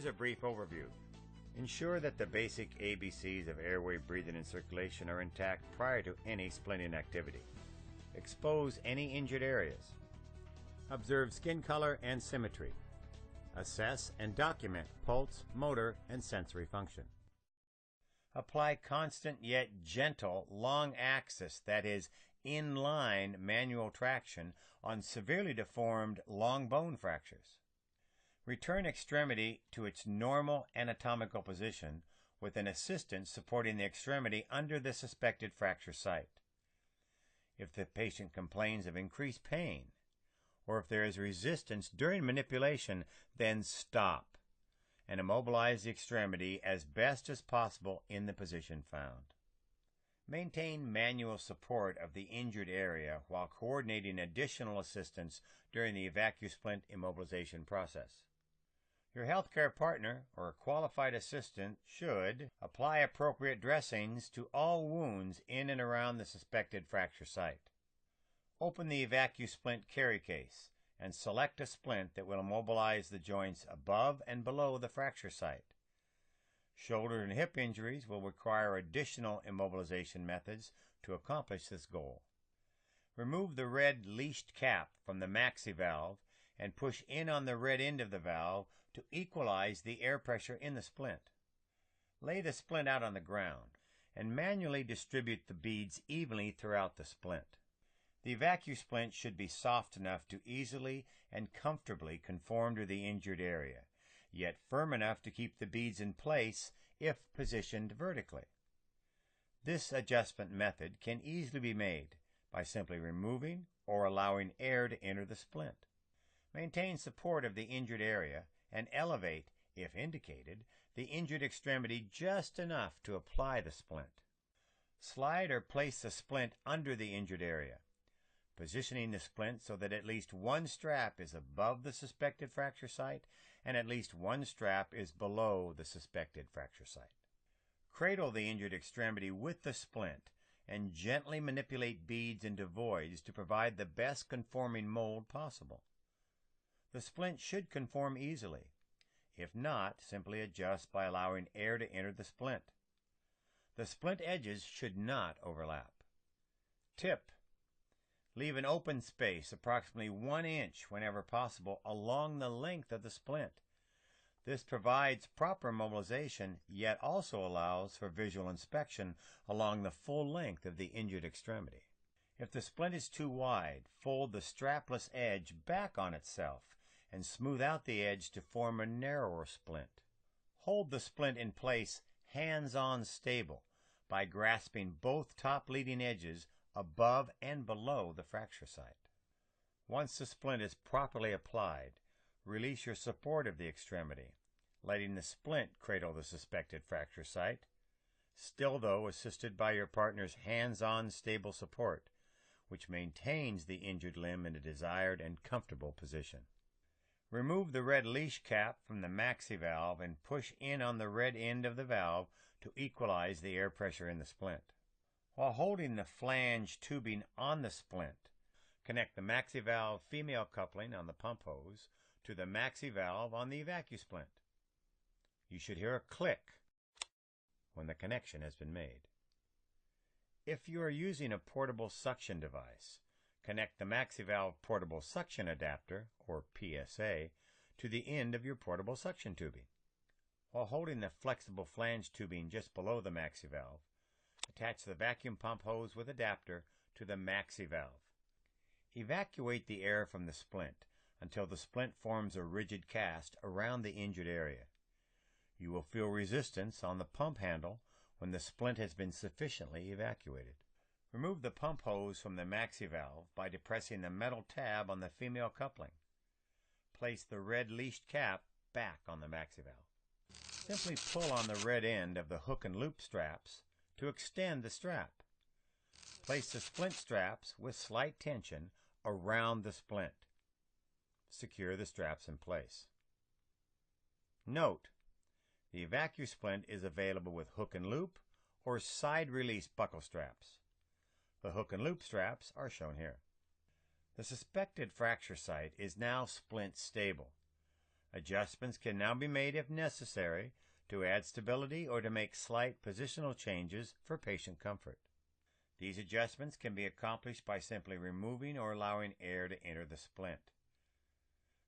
Here's a brief overview. Ensure that the basic ABCs of airway, breathing, and circulation are intact prior to any splinting activity. Expose any injured areas. Observe skin color and symmetry. Assess and document pulse, motor, and sensory function. Apply constant yet gentle long axis, that is, in-line manual traction on severely deformed long bone fractures. Return extremity to its normal anatomical position with an assistant supporting the extremity under the suspected fracture site. If the patient complains of increased pain, or if there is resistance during manipulation, then stop and immobilize the extremity as best as possible in the position found. Maintain manual support of the injured area while coordinating additional assistance during the EVAC immobilization process. Your healthcare partner or qualified assistant should apply appropriate dressings to all wounds in and around the suspected fracture site. Open the EVAC carry case and select a splint that will immobilize the joints above and below the fracture site. Shoulder and hip injuries will require additional immobilization methods to accomplish this goal. Remove the red leashed cap from the maxi valve and push in on the red end of the valve to equalize the air pressure in the splint. Lay the splint out on the ground and manually distribute the beads evenly throughout the splint. The EVAC splint should be soft enough to easily and comfortably conform to the injured area, yet firm enough to keep the beads in place if positioned vertically. This adjustment method can easily be made by simply removing or allowing air to enter the splint. Maintain support of the injured area and elevate, if indicated, the injured extremity just enough to apply the splint. Slide or place the splint under the injured area, positioning the splint so that at least one strap is above the suspected fracture site and at least one strap is below the suspected fracture site. Cradle the injured extremity with the splint and gently manipulate beads into voids to provide the best conforming mold possible. The splint should conform easily. If not, simply adjust by allowing air to enter the splint. The splint edges should not overlap. Tip. Leave an open space approximately 1 inch whenever possible along the length of the splint. This provides proper mobilization, yet also allows for visual inspection along the full length of the injured extremity. If the splint is too wide, fold the strapless edge back on itself and smooth out the edge to form a narrower splint. Hold the splint in place hands-on stable by grasping both top leading edges above and below the fracture site. Once the splint is properly applied, release your support of the extremity, letting the splint cradle the suspected fracture site, still though assisted by your partner's hands-on stable support, which maintains the injured limb in a desired and comfortable position. Remove the red leash cap from the maxi valve and push in on the red end of the valve to equalize the air pressure in the splint. While holding the flange tubing on the splint, connect the maxi valve female coupling on the pump hose to the maxi valve on the EVAC splint. You should hear a click when the connection has been made. If you are using a portable suction device, connect the maxi valve portable suction adapter, or PSA, to the end of your portable suction tubing. While holding the flexible flange tubing just below the maxi valve, attach the vacuum pump hose with adapter to the maxi valve. Evacuate the air from the splint until the splint forms a rigid cast around the injured area. You will feel resistance on the pump handle when the splint has been sufficiently evacuated. Remove the pump hose from the maxi valve by depressing the metal tab on the female coupling. Place the red leashed cap back on the maxi valve. Simply pull on the red end of the hook and loop straps to extend the strap. Place the splint straps with slight tension around the splint. Secure the straps in place. Note, the EVAC splint is available with hook and loop or side release buckle straps. The hook and loop straps are shown here. The suspected fracture site is now splint stable. Adjustments can now be made if necessary to add stability or to make slight positional changes for patient comfort. These adjustments can be accomplished by simply removing or allowing air to enter the splint.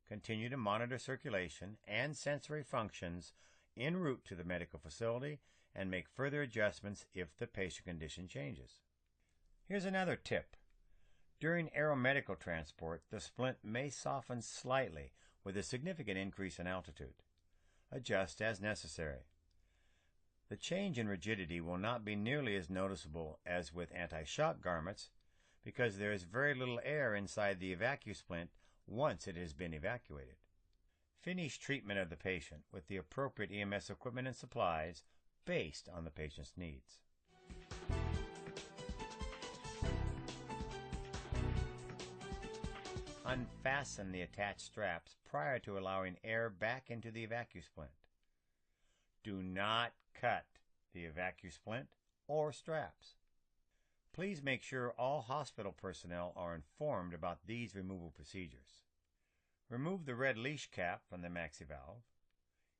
Continue to monitor circulation and sensory functions en route to the medical facility and make further adjustments if the patient condition changes. Here's another tip. During aeromedical transport, the splint may soften slightly with a significant increase in altitude. Adjust as necessary. The change in rigidity will not be nearly as noticeable as with anti-shock garments because there is very little air inside the EVAC once it has been evacuated. Finish treatment of the patient with the appropriate EMS equipment and supplies based on the patient's needs. Unfasten the attached straps prior to allowing air back into the EVAC. Do not cut the EVAC or straps. Please make sure all hospital personnel are informed about these removal procedures. Remove the red leash cap from the maxi valve,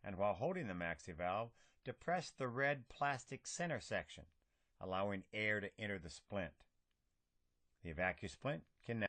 and while holding the maxi valve, depress the red plastic center section, allowing air to enter the splint. The EVAC can now